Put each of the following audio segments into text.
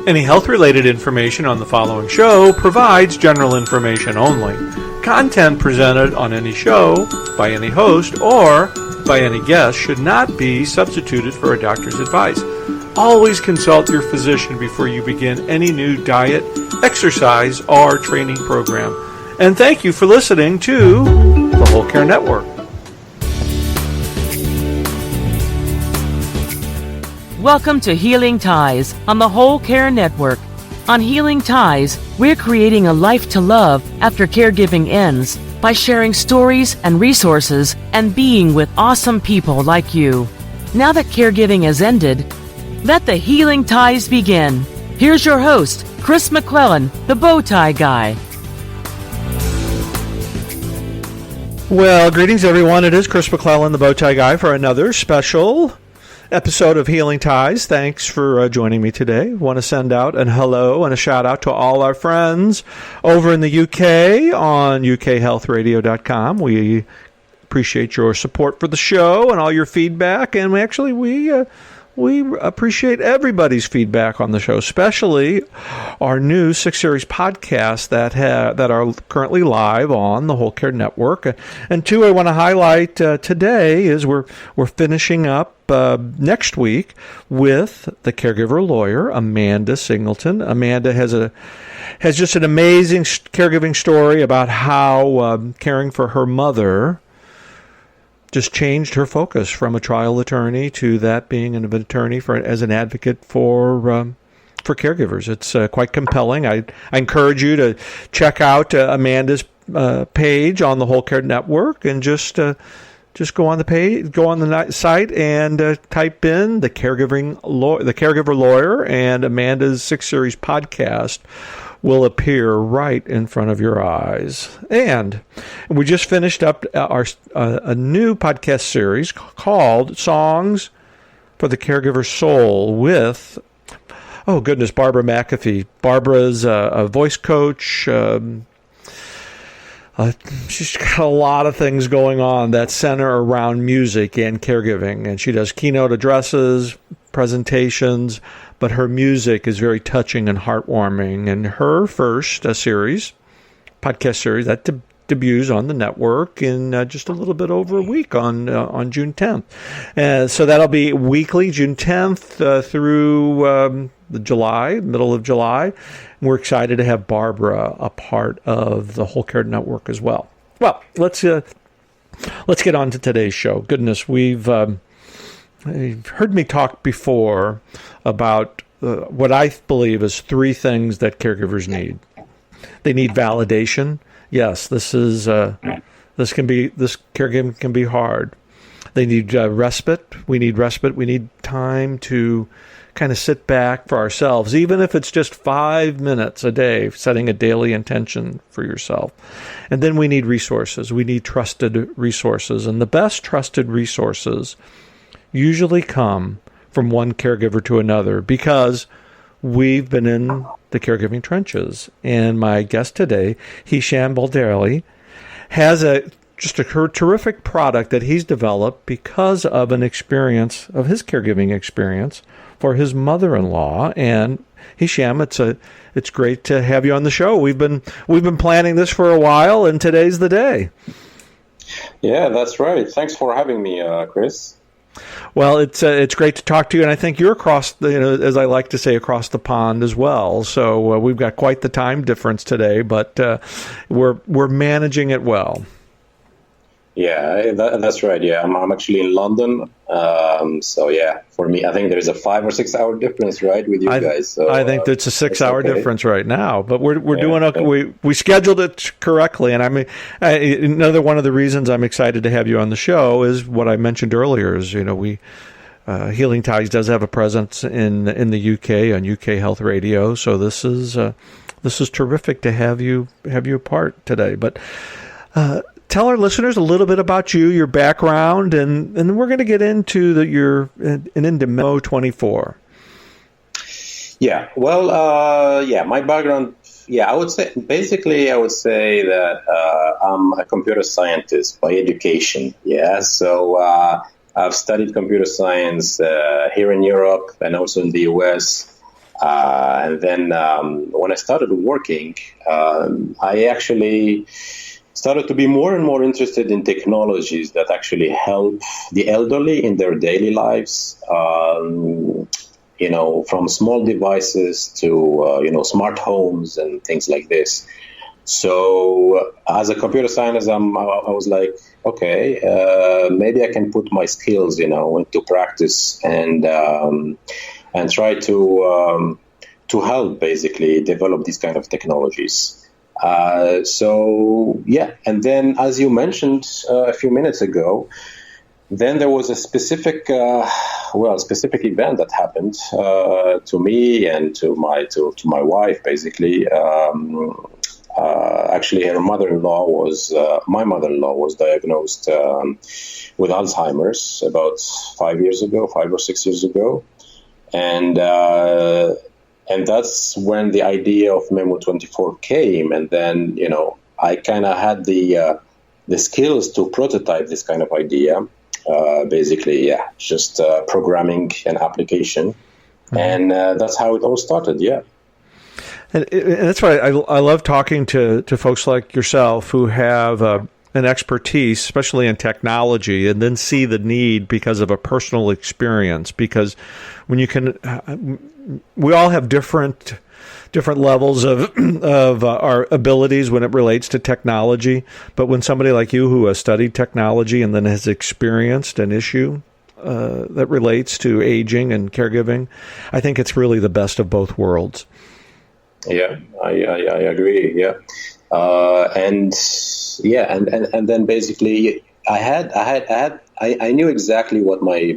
Any health-related information on the following show provides general information only. Content presented on any show, by any host, or by any guest should not be substituted for a doctor's advice. Always consult your physician before you begin any new diet, exercise, or training program. And thank you for listening to the Whole Care Network. Welcome to Healing Ties on the Whole Care Network. On Healing Ties, we're creating a life to love after caregiving ends by sharing stories and resources and being with awesome people like you. Now that caregiving has ended, let the Healing Ties begin. Here's your host, Chris McClellan, the bow tie guy. Well, greetings everyone. It is Chris McClellan, the bow tie guy, for another special episode of Healing Ties. Thanks for joining me today. Want to send out a hello and a shout out to all our friends over in the UK on ukhealthradio.com. We appreciate your support for the show and all your feedback, and we appreciate everybody's feedback on the show, especially our new 6-series podcasts that are currently live on the Whole Care Network. And two I want to highlight today is we're finishing up next week with the caregiver lawyer, Amanda Singleton. Amanda has just an amazing caregiving story about how caring for her mother just changed her focus from a trial attorney to that being an attorney as an advocate for caregivers. It's quite compelling. I encourage you to check out Amanda's page on the Whole Care Network and just go on the page, go on the site, and type in the caregiver lawyer, and Amanda's 6-series podcast will appear right in front of your eyes. And we just finished up a new podcast series called Songs for the Caregiver Soul with, Barbara McAfee. Barbara's a voice coach. She's got a lot of things going on that center around music and caregiving, and she does keynote addresses, presentations, but her music is very touching and heartwarming. And her first podcast series, that debuts on the network in just a little bit over a week on June 10th. So that'll be weekly, June 10th through middle of July. And we're excited to have Barbara a part of the Whole Care Network as well. Well, let's get on to today's show. Goodness, you've heard me talk before about what I believe is 3 things that caregivers need. They need validation. Yes, this caregiving can be hard. They need respite. We need respite. We need time to kind of sit back for ourselves, even if it's just 5 minutes a day, setting a daily intention for yourself. And then we need resources. We need trusted resources. And the best trusted resources usually come from one caregiver to another, because we've been in the caregiving trenches. And my guest today, Hichem Boudali, has a terrific product that he's developed because of his caregiving experience for his mother-in-law. And Hichem, it's great to have you on the show. We've been planning this for a while, and today's the day. Yeah, that's right. Thanks for having me, Chris. Well, it's great to talk to you, and I think you're across, as I like to say, across the pond as well. So we've got quite the time difference today, but we're managing it well. Yeah, that's right. Yeah, I'm actually in London. So yeah, for me, I think there's a 5 or 6 hour difference, right, with you guys. So I think that's a 6 hour difference right now, but we're doing okay. We scheduled it correctly, and another one of the reasons I'm excited to have you on the show is what I mentioned earlier. Is Healing Ties does have a presence in the UK on UK Health Radio, so this is terrific to have you a part today. But tell our listeners a little bit about you, your background, and then we're going to get into into Memo24. Yeah, well, my background. Yeah, I would say that I'm a computer scientist by education. Yeah, so I've studied computer science here in Europe and also in the US. And then when I started working, I actually started to be more and more interested in technologies that actually help the elderly in their daily lives. From small devices to smart homes and things like this. So as a computer scientist, I was like, okay, maybe I can put my skills, into practice and try to help basically develop these kind of technologies. And then as you mentioned a few minutes ago, then there was a specific event that happened to me and to my wife, basically. Actually, my mother-in-law was diagnosed with Alzheimer's about 5 or 6 years ago, and that's when the idea of Memo24 came. And then I kind of had the skills to prototype this kind of idea. Basically, just programming an application, and that's how it all started. Yeah. And that's why I love talking to folks like yourself who have an expertise, especially in technology, and then see the need because of a personal experience. Because when we all have different levels of our abilities when it relates to technology. But when somebody like you who has studied technology and then has experienced an issue that relates to aging and caregiving, I think it's really the best of both worlds. Yeah, I agree. Yeah, and then basically I knew exactly what my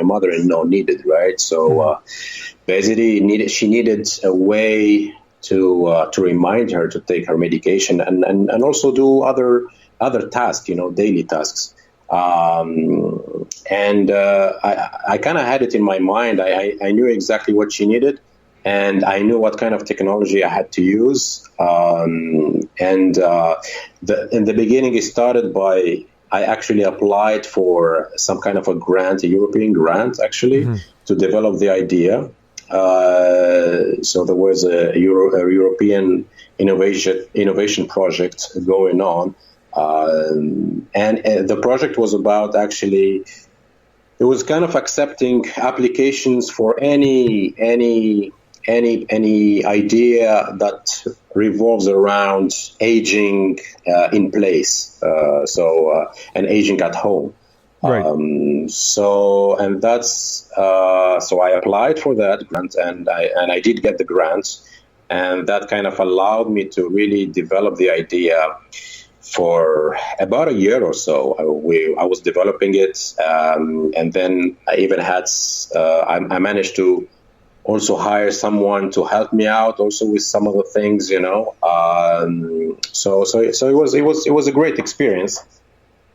mother-in-law needed, right? So basically she needed a way to remind her to take her medication and also do other tasks, daily tasks. I kind of had it in my mind. I knew exactly what she needed. And I knew what kind of technology I had to use. In the beginning, it started by I actually applied for some kind of a European grant, actually, to develop the idea. So there was a European innovation project going on, and the project was about actually. It was kind of accepting applications for any idea that revolves around aging in place, and aging at home. Right. So I applied for that grant, and I did get the grant, and that kind of allowed me to really develop the idea. For about a year or so, I was developing it, and then I even had I managed to also hire someone to help me out also with some of the things, So it was a great experience.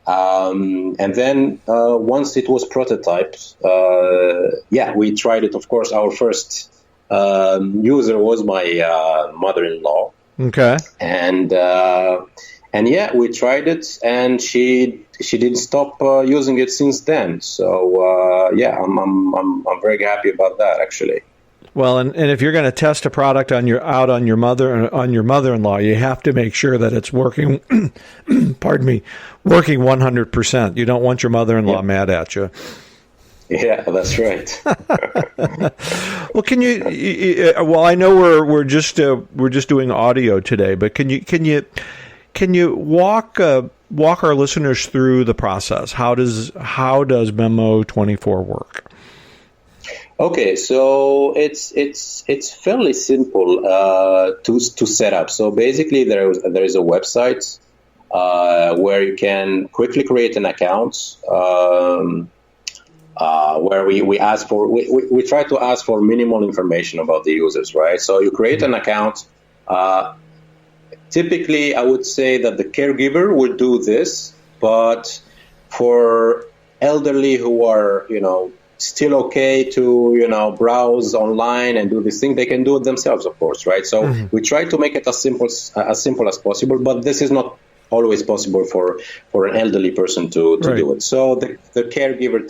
And then once it was prototyped, we tried it. Of course, our first user was my mother-in-law. Okay. And we tried it, and she didn't stop using it since then. So I'm very happy about that, actually. Well, and if you're going to test a product on your mother-in-law, you have to make sure that it's working. Pardon me, working 100%. You don't want your mother-in-law mad at you. Yeah, that's right. Well, can you? Well, I know we're just doing audio today, but can you walk our listeners through the process? How does Memo24 work? Okay, so it's fairly simple to set up. So basically, there is a website where you can quickly create an account. Where we ask for we try to ask for minimal information about the users, right? So you create an account. Typically, I would say that the caregiver would do this, but for elderly who are still okay to browse online and do this thing, they can do it themselves, of course, right? So we try to make it as simple as possible, but this is not always possible for an elderly person to do it. So the caregiver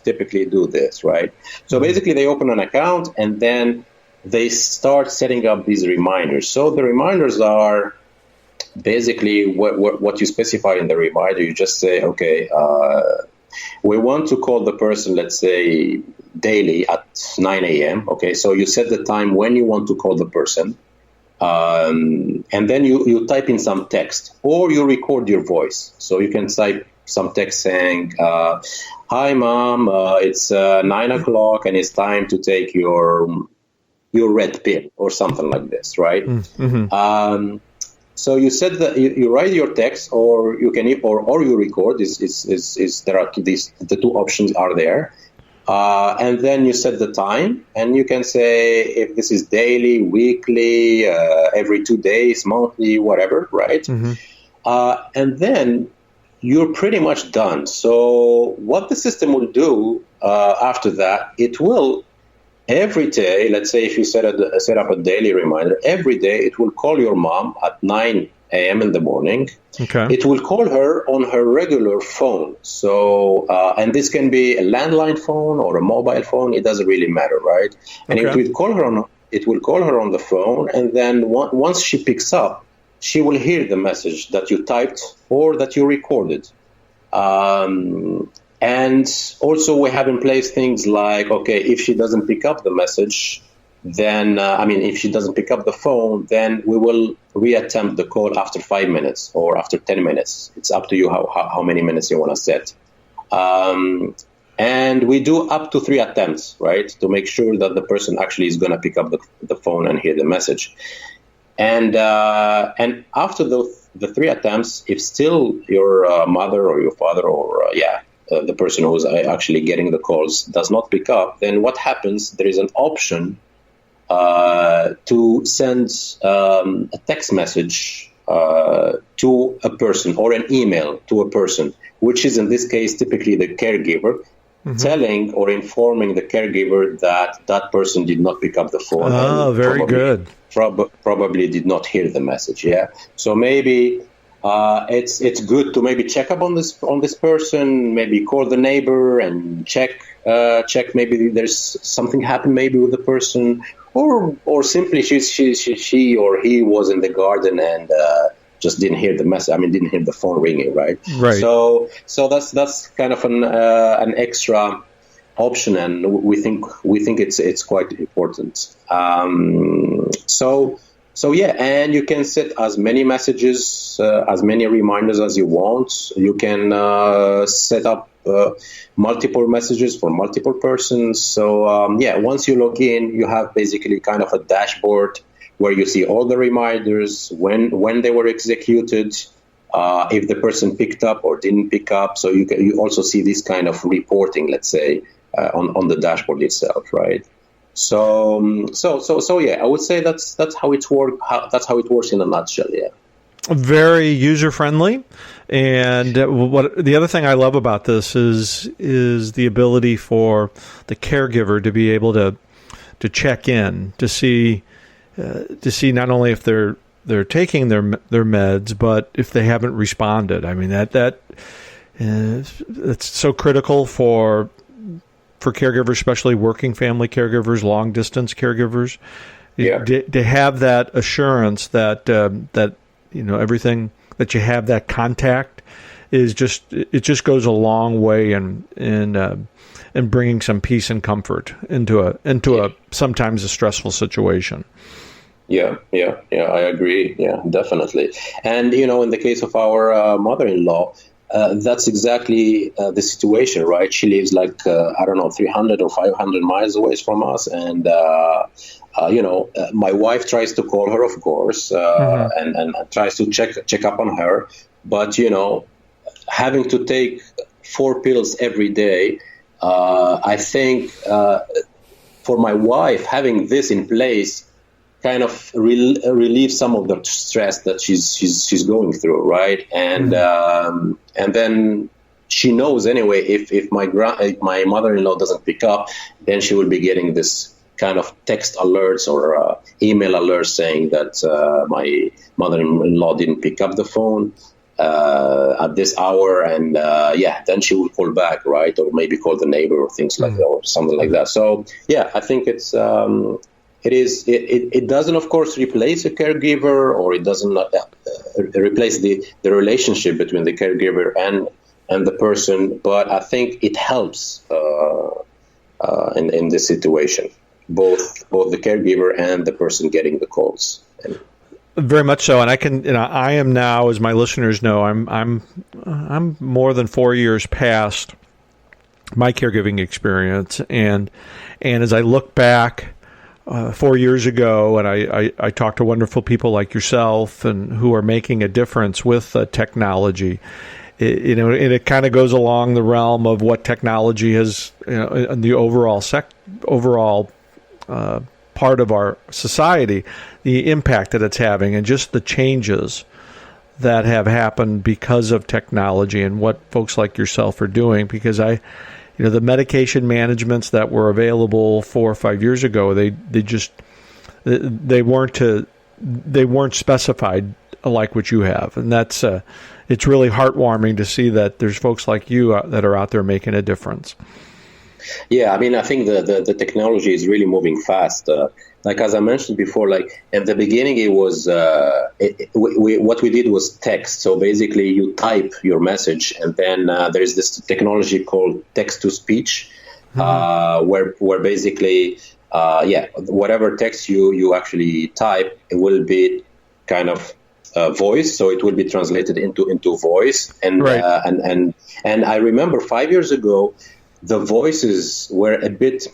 typically do this, right? So basically they open an account, and then they start setting up these reminders. So the reminders are basically what you specify in the reminder. You just say, okay, we want to call the person, let's say, daily at 9 a.m. Okay, so you set the time when you want to call the person. And then you type in some text, or you record your voice. So you can type some text saying, hi, Mom, it's 9 o'clock and it's time to take your red pill, or something like this, right? Mm-hmm. So you said that you write your text, or you can or you record. There are the two options are there, and then you set the time, and you can say if this is daily, weekly, every 2 days, monthly, whatever, right? Mm-hmm. And then you're pretty much done. So what the system will do after that, it will. Every day, let's say if you set up a daily reminder, every day it will call your mom at 9 a.m. in the morning. Okay. It will call her on her regular phone. So, and this can be a landline phone or a mobile phone. It doesn't really matter, right? And it will call her on the phone. And then once she picks up, she will hear the message that you typed or that you recorded. And also we have in place things like, okay, if she doesn't pick up the message, then, if she doesn't pick up the phone, then we will reattempt the call after 5 minutes or after 10 minutes. It's up to you how many minutes you want to set. And we do up to 3 attempts, right, to make sure that the person actually is going to pick up the phone and hear the message. And after the 3 attempts, if still your mother or your father or, the person who's actually getting the calls does not pick up, then what happens, there is an option to send a text message to a person or an email to a person, which is in this case typically the caregiver, telling or informing the caregiver that person did not pick up the phone. Oh, very good. Probably did not hear the message. Yeah. So maybe it's good to maybe check up on this person, maybe call the neighbor and check maybe there's something happened maybe with the person, or simply she or he was in the garden and just didn't hear the message. Didn't hear the phone ringing, right? Right. So that's kind of an extra option, and we think it's quite important. So yeah, and you can set as many messages, as many reminders as you want. You can set up multiple messages for multiple persons. So once you log in, you have basically kind of a dashboard where you see all the reminders, when they were executed, if the person picked up or didn't pick up. So you also see this kind of reporting, let's say, on the dashboard itself, right? So yeah, I would say that's how it works. That's how it works in a nutshell. Yeah. Very user friendly, and what the other thing I love about this is the ability for the caregiver to be able to check in to see not only if they're taking their meds, but if they haven't responded. That's so critical for caregivers, especially working family caregivers, long distance caregivers, to have that assurance that everything that you have that contact is just goes a long way in bringing some peace and comfort into a sometimes a stressful situation. Yeah, I agree. Yeah, definitely. And in the case of our mother-in-law, that's exactly the situation, right? She lives 300 or 500 miles away from us, and my wife tries to call her, of course, and tries to check up on her, but having to take 4 pills every day, I think for my wife, having this in place kind of relieve some of the stress that she's going through, right? And and then she knows anyway if my mother-in-law doesn't pick up, then she will be getting this kind of text alerts or email alerts saying that my mother-in-law didn't pick up the phone at this hour, and then she will call back, right? Or maybe call the neighbor or things like that, or something like that. So yeah, I think it's it doesn't, of course, replace a caregiver, or it doesn't replace the relationship between the caregiver and the person. But I think it helps in this situation, both the caregiver and the person getting the calls. Very much so, and I am now, as my listeners know, I'm more than 4 years past my caregiving experience, and as I look back 4 years ago, and I talk to wonderful people like yourself, and who are making a difference with technology. It kind of goes along the realm of what technology has, in the overall part of our society, the impact that it's having, and just the changes that have happened because of technology and what folks like yourself are doing. Because the medication managements that were available 4 or 5 years ago, they weren't specified like what you have, and that's it's really heartwarming to see that there's folks like you that are out there making a difference. Yeah, I mean, I think the technology is really moving fast. Like as I mentioned before, like at the beginning, it was what we did was text. So basically, you type your message, and then there's this technology called text to speech, where basically, whatever text you actually type, it will be kind of voice, so it will be translated into voice. And right. And I remember 5 years ago, the voices were a bit,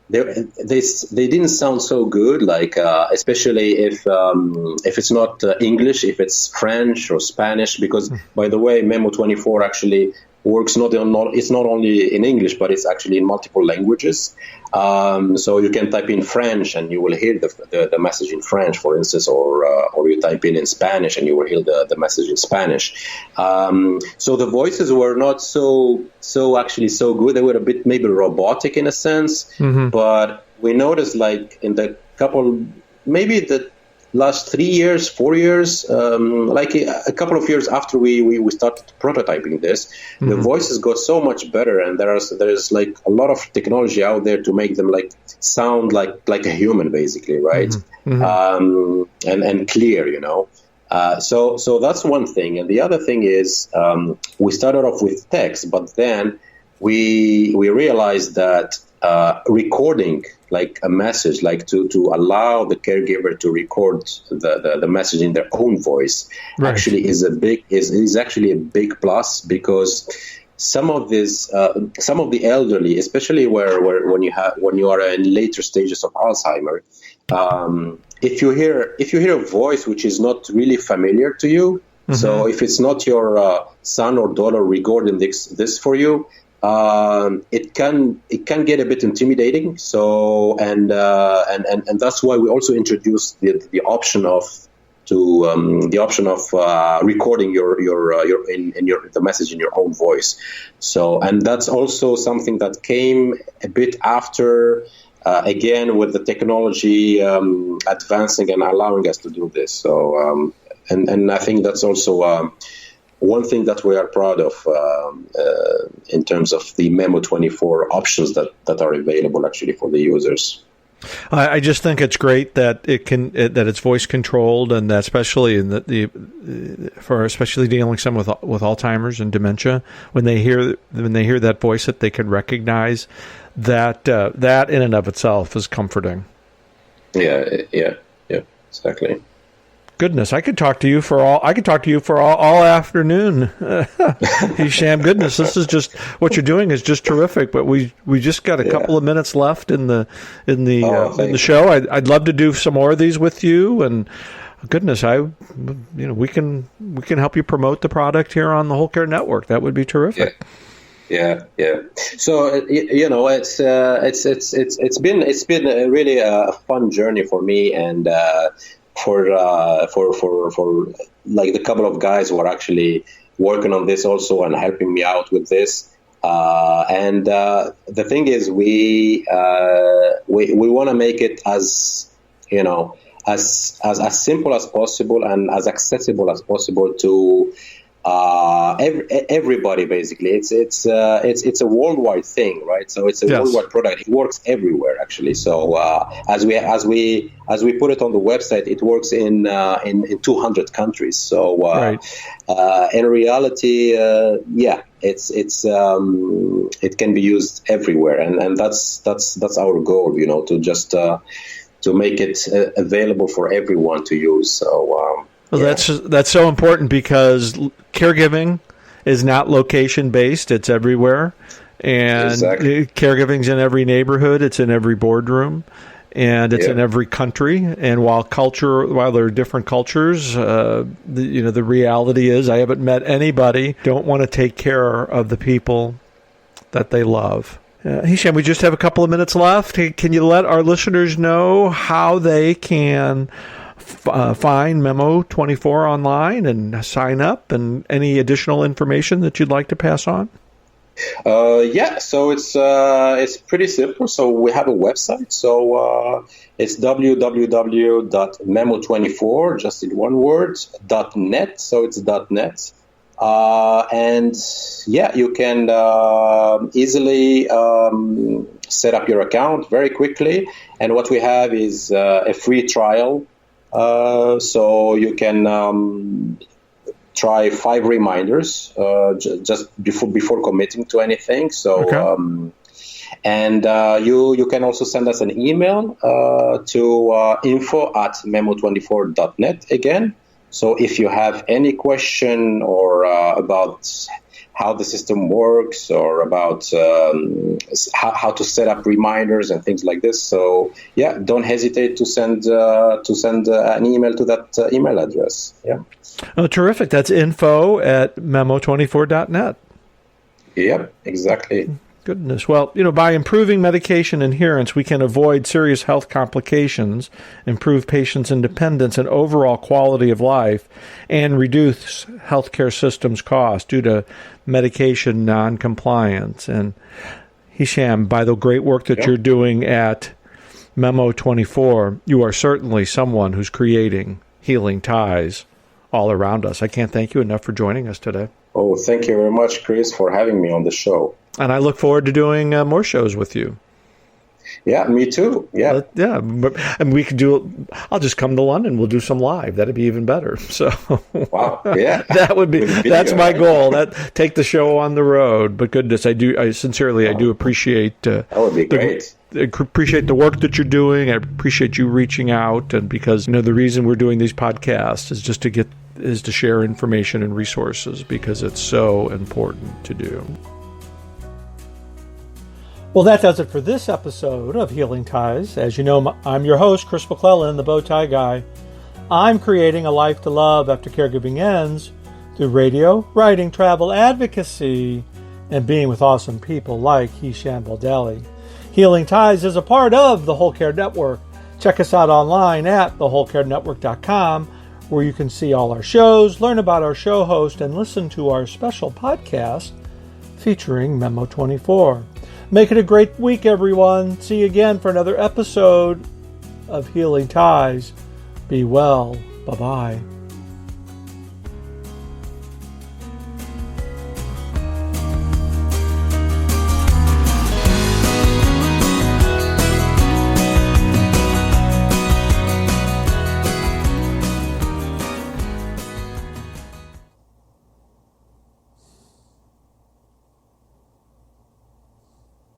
they didn't sound so good, like especially if it's not English, if it's French or Spanish, because by the way, Memo24 actually works it's not only in English, but it's actually in multiple languages. So you can type in French and you will hear the message in French, for instance, or you type in Spanish and you will hear the message in Spanish. So the voices were not so actually so good. They were a bit maybe robotic in a sense, but we noticed like in the maybe the last 3 years, 4 years, like a couple of years after we started prototyping this, the voices got so much better, and there's like a lot of technology out there to make them like sound like a human, basically, right? And clear, So that's one thing, and the other thing is we started off with text, but then we realized that recording like a message, like to allow the caregiver to record the message in their own voice, right, actually is actually a big plus, because some of the elderly, especially when you are in later stages of Alzheimer, if you hear a voice which is not really familiar to you, so if it's not your son or daughter recording this for you, it can get a bit intimidating. So and that's why we also introduced the option of recording the message in your own voice. So, and that's also something that came a bit after, again, with the technology advancing and allowing us to do this. So and I think that's also one thing that we are proud of in terms of the Memo24 options that are available actually for the users. I just think it's great that that it's voice controlled, and that especially especially dealing some with Alzheimer's and dementia, when they hear that voice that they can recognize, that in and of itself is comforting. Yeah, exactly. Goodness, I could talk to you for all afternoon. Hichem, goodness, this is just what you're doing is just terrific. But we just got a couple of minutes left in the show. I'd love to do some more of these with you. And goodness, we can help you promote the product here on the Whole Care Network. That would be terrific. Yeah. So it's been a really a fun journey for me, and for like the couple of guys who are actually working on this also and helping me out with this. And the thing is, we want to make it as simple as possible and as accessible as possible to everybody basically. It's a worldwide thing, right? So it's a worldwide product. It works everywhere actually. So as we put it on the website, it works in 200 countries. So in reality, it can be used everywhere, and that's our goal, to just to make it available for everyone to use. So. That's so important because caregiving is not location based; it's everywhere, and caregiving's in every neighborhood. It's in every boardroom, and it's in every country. And while there are different cultures, the reality is, I haven't met anybody don't want to take care of the people that they love. Hichem, we just have a couple of minutes left. Can you let our listeners know how they can find Memo24 online and sign up, and any additional information that you'd like to pass on? So it's pretty simple. So we have a website. So it's www.memo24, just in one word, .net. So it's .net. And you can easily set up your account very quickly. And what we have is a free trial. So you can try 5 reminders just before committing to anything. So you can also send us an email to info@memo24.net again. So if you have any question or about how the system works, or about how to set up reminders and things like this, so don't hesitate to send an email to that email address. Oh, terrific! That's info@memo24.net. Yep, exactly. Goodness. Well, by improving medication adherence, we can avoid serious health complications, improve patients' independence and overall quality of life, and reduce healthcare systems costs due to medication non-compliance. And Hichem, by the great work that you're doing at Memo24, you are certainly someone who's creating healing ties all around us. I can't thank you enough for joining us today. Oh, thank you very much, Chris, for having me on the show. And I look forward to doing more shows with you. Yeah, me too. Yeah. And we could I'll just come to London. We'll do some live. That'd be even better. So, wow. Yeah. That would be, that's my goal. Take the show on the road. But goodness, I do appreciate, that would be great. I appreciate the work that you're doing. I appreciate you reaching out. And because, the reason we're doing these podcasts is just to share information and resources, because it's so important to do. Well, that does it for this episode of Healing Ties. As you know, I'm your host, Chris McClellan, the Bowtie Guy. I'm creating a life to love after caregiving ends through radio, writing, travel, advocacy, and being with awesome people like Hichem Boudali. Healing Ties is a part of the Whole Care Network. Check us out online at thewholecarenetwork.com, where you can see all our shows, learn about our show host, and listen to our special podcast featuring Memo24. Make it a great week, everyone. See you again for another episode of Healing Ties. Be well. Bye-bye.